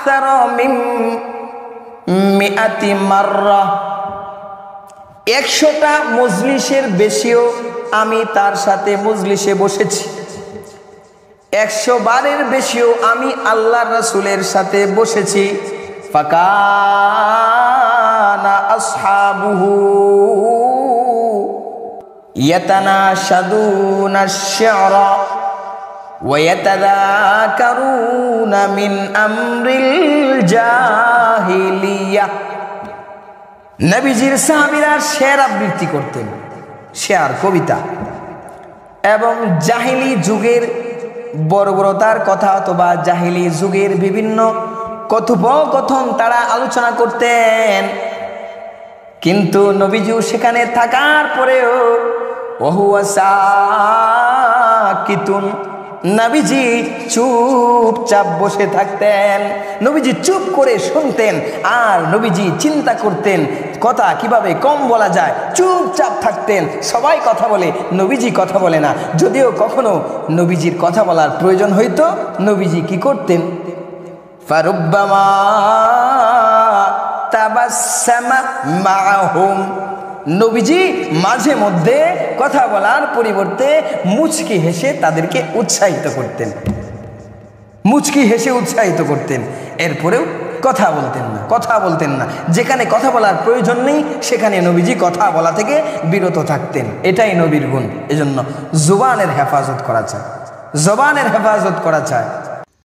আকতারা মিন মিআতি মাররা, 100টা মজলিসের বেশিও আমি তার সাথে মজলিসে বসেছি, 100 বারের বেশিও আমি আল্লাহর রাসূলের সাথে বসেছি। ফাকানা আসহাবুহু ইয়াতানাশাদুনা আশ-শি'রা ওয়া ইয়াতাযাকারুনা মিন আমরিল জাহিলিয়াহ। নবীজির সাহাবীরা শের আবৃত্তি করতেন, শের কবিতা, এবং জাহিলি যুগের বর্বরতার কথা অথবা জাহিলি যুগের বিভিন্ন কথোপকথন তারা আলোচনা করতেন। কিন্তু নবীজি সেখানে থাকার পরেও ওহুয়া সাকিতুন, নবীজি চুপচাপ বসে থাকতেন, নবীজি চুপ করে শুনতেন, আর নবীজি চিন্তা করতেন কথা কিভাবে কম বলা যায়, চুপচাপ থাকতেন। সবাই কথা বলে, নবীজি কথা বলে না। যদিও কখনো নবীজির কথা বলার প্রয়োজন হইতো, নবীজি কি করতেন? ফারুব্বামা তাবাসসামা মাআহুম, নবীজি মাঝে মধ্যে কথা বলার পরিবর্তে মুচকি হেসে তাদেরকে উৎসাহিত করতেন, মুচকি হেসে উৎসাহিত করতেন। এরপরেও কথা বলতেন না। যেখানে কথা বলার প্রয়োজন নেই সেখানে নবীজি কথা বলা থেকে বিরত থাকতেন। এটাই নবীর গুণ। এজন্য জবানের হেফাজত করা চায়, জবানের হেফাজত করা চায়।